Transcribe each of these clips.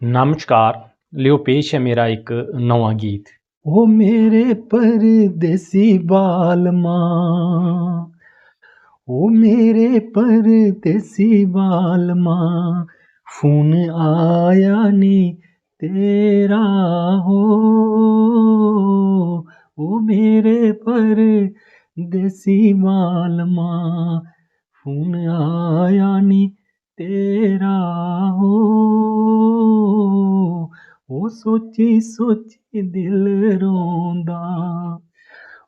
नमस्कार, लियो पेश है मेरा एक नवां गीत। ओ मेरे परदेसी बालमा, ओ मेरे परदेसी बालमा, फोन आया नी तेरा हो। ओ मेरे परदेसी बालमा, फोन आया नी तेरा हो। ओ सोची सोची दिल रोंदा,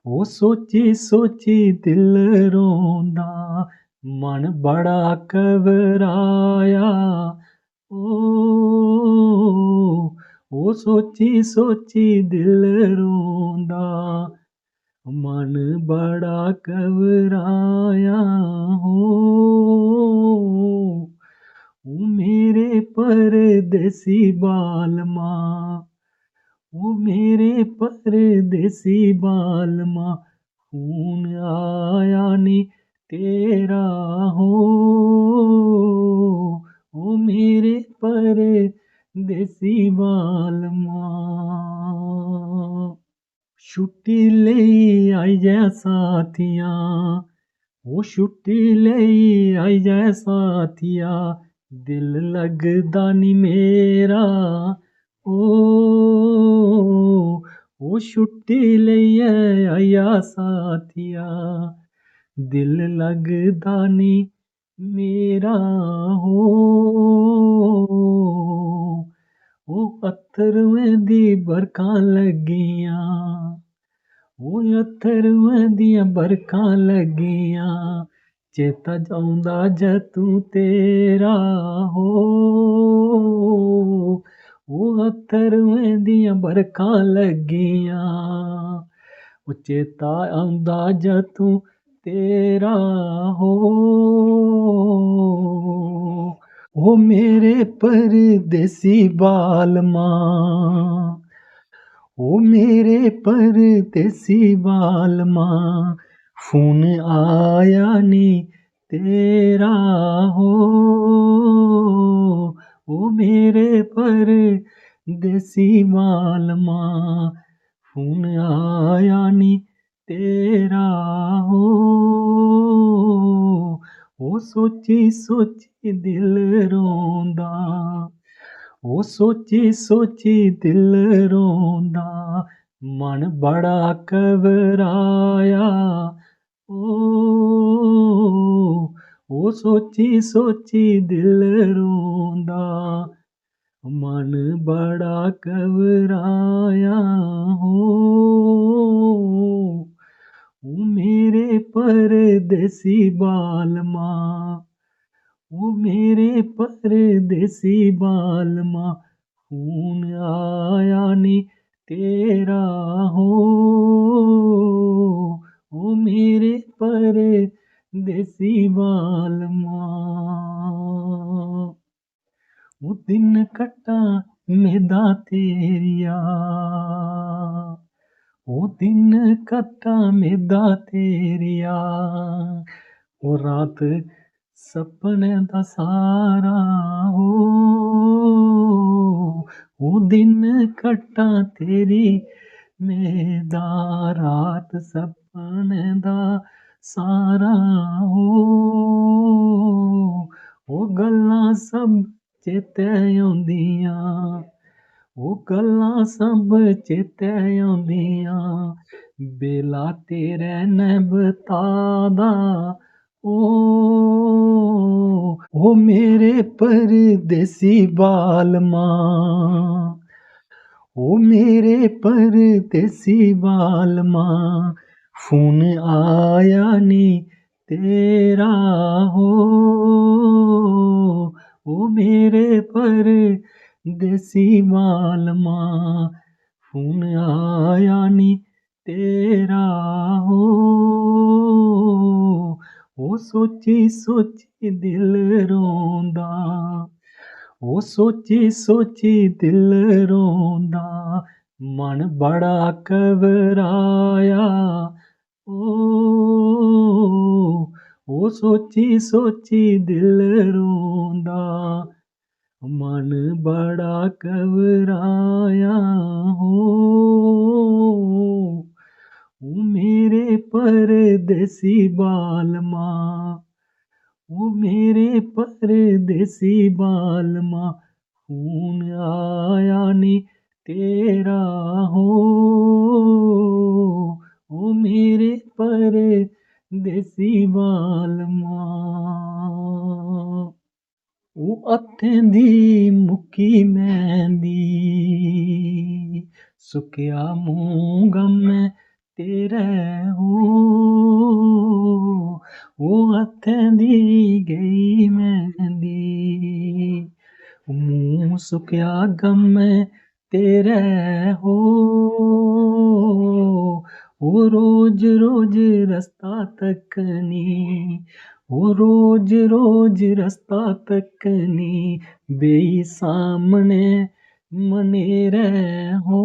ओ सोची सोची दिल रोंदा, मन बड़ा घबराया। ओ सोची सोची दिल रोंदा, मन बड़ा घबराया हो। ओ मेरे परदेसी बालमा, ओ मेरे परदेसी बालमा, खून आया नी तेरा हो। ओ मेरे परदेसी बालमा, छुट्टी लेई आई जा साथिया, ओ छुट्टी लेई आई जा साथिया, दिल लगदा नी मेरा। ओ छुट्टी लेइयै आया साथिया, दिल लगदा नी मेरा हो। ओ अत्थरुएं दी बरखां लगियां, ओ अत्थरुएं दियां बरखां लगियां, चेता औंदा जदूं तेरा हो। ओ अत्थरुएं दियां बरखां लगियां, ओ चेता औंदा जदूं तेरा हो। ओ मेरे परदेसी बालमा, ओ मेरे परदेसी बालमा, फोन आया नी तेरा हो। ओ मेरे परदेसी बालमा, फोन आया नी तेरा हो। ओ सोची सोची दिल रोंदा, ओ सोची सोची दिल रोंदा, मन बड़ा घबराया। ओ सोची सोची दिल रोंदा, मन बड़ा घबराया हो। ओ मेरे परदेसी बालमा, ओ मेरे परदेसी बालमा, खून आया नी तेरा हो। ओ मेरे परदेसी बालमा, ओ दिन कट्टा मेदा तेरिया, ओ दिन कट्टा मेदा तेरिया, ओ रात सपने दा सारा हो। ओ दिन कट्टा तेरी मेदा, रात सपने दा सारा हो। ओ गल्लां सब चेते औंदियां, ओ गल्लां सब चेते औंदियां, बेला तेरे ने बतादा। ओ मेरे परदेसी बालमा, ओ मेरे परदेसी बालमा, फोन आया नी तेरा हो। ओ मेरे परदेसी बालमा, फोन आया नी तेरा हो। ओ सोची सोची दिल रोंदा, ओ सोची सोची दिल रोंदा, मन बड़ा घबराया। ओ सोची सोची दिल रोंदा, मन बड़ा घबराया हो, ओ मेरे परदेसी बालमा, ओ मेरे परदेसी बालमा, खून आया नी तेरा हो, ओ मेरे परदेसी बालमा। ਉਹ ਹੱਥਾਂ ਦੀ ਮੁੱਕੀ ਮਹਿੰਦੀ, ਸੁੱਕਿਆ ਮੂੰਹ ਗਮ ਤੇਰਾ ਹੋ, ਉਹ ਹੱਥਾਂ ਦੀ ਗਈ ਮਹਿੰਦੀ, ਮੂੰਹ ਸੁੱਕਿਆ ਗਮ ਤੇਰਾ ਹੋ, ਉਹ ਰੋਜ਼ ਰੋਜ਼ ਰਸਤਾ ਤੱਕਨੀ, वो रोज रोज रास्ता तकनी, बेई सामने मनेरे हो,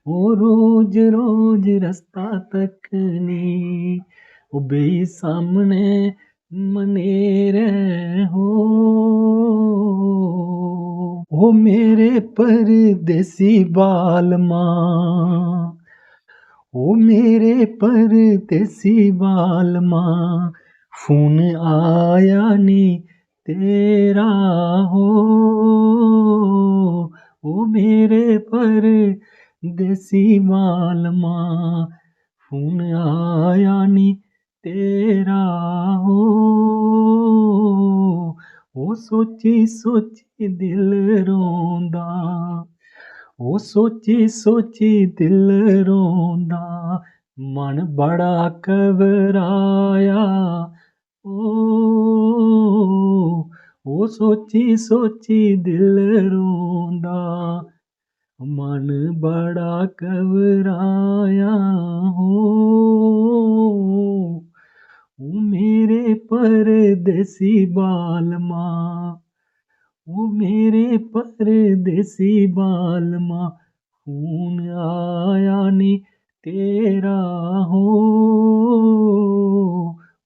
वो रोज रोज रास्ता तकनी, वो बेई सामने मनेरे हो, वो मेरे परदेसी बालमा, ओ मेरे परदेसी बालमा, फोन आया नी तेरा हो, ओ मेरे परदेसी बालमा, फोन आया नी तेरा हो, ओ सोची सोची दिल रोंदा, ਉਹ ਸੋਚੀ ਸੋਚੀ ਦਿਲ ਰੋਂਦਾ, ਮਨ ਬੜਾ ਘਬਰਾਇਆ ਉਹ ਸੋਚੀ ਸੋਚੀ ਦਿਲ ਰੋਂਦਾ, ਮਨ ਬੜਾ ਘਬਰਾਇਆ ਉਹ ਮੇਰੇ ਪਰਦੇਸੀ ਬਾਲਮਾ, ओ मेरे परदेसी बालमा, खून आया नी तेरा हो,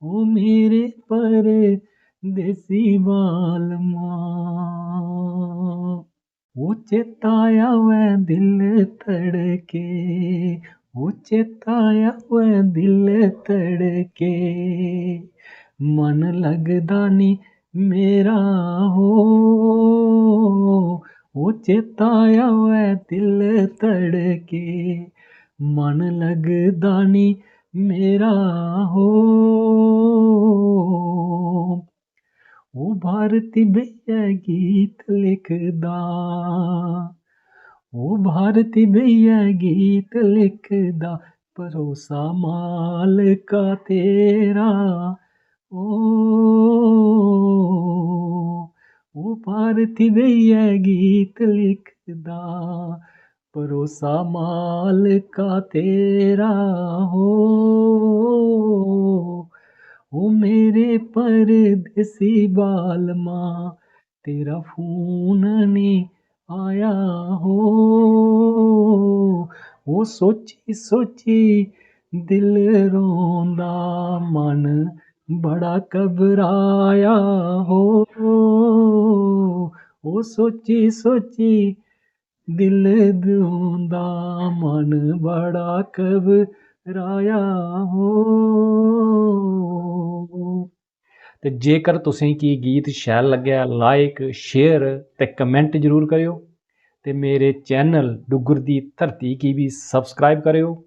ओ मेरे परदेसी बालमा। वो चेताया वह दिल धड़के, वो चेताया वह दिल धड़के, मन लगदा नी मेरा हो, वो चेताया वह दिल धड़के, मन लगदा नी मेरा हो, वो भारती भैया गीत लिखदा, वो भारती भैया गीत लिखदा, भरोसा मालका तेरा, ओ भारती भैया गीत लिखदा, भरोसा मालका तेरा हो, ओ मेरे परदेसी बालमा, तेरा फोन नी आया हो, वो सोची सोची दिल रोंदा, मन बड़ा घबराया हो, वो सोची सोची दिल रोंदा, मन बड़ा घबराया हो। ਤੇ ਜੇਕਰ ਤੁਸੀਂ ਕੀ ਗੀਤ ਸ਼ੈਲ ਲੱਗਿਆ ਲਾਈਕ ਸ਼ੇਅਰ ਤੇ ਕਮੈਂਟ ਜ਼ਰੂਰ ਕਰਿਓ ਤੇ ਮੇਰੇ ਚੈਨਲ ਡੁੱਗਰ ਦੀ ਧਰਤੀ ਕੀ ਵੀ ਸਬਸਕ੍ਰਾਈਬ ਕਰਿਓ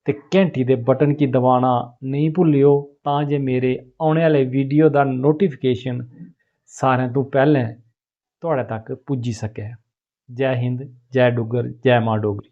ਤੇ ਘੰਟੀ ਦੇ ਬਟਨ ਕੀ ਦਬਾਉਣਾ ਨਹੀਂ ਭੁੱਲਿਓ ਤਾਂ ਜੇ ਮੇਰੇ ਆਉਣ ਵਾਲੇ ਵੀਡੀਓ ਦਾ ਨੋਟੀਫਿਕੇਸ਼ਨ ਸਾਰਿਆਂ ਤੋਂ ਪਹਿਲਾਂ ਤੁਹਾਡੇ ਤੱਕ ਪੁੱਜੀ ਸਕੇ। ਜੈ ਹਿੰਦ, ਜੈ ਡੁੱਗਰ, ਜੈ ਮਾਂ ਡੋਗਰੀ।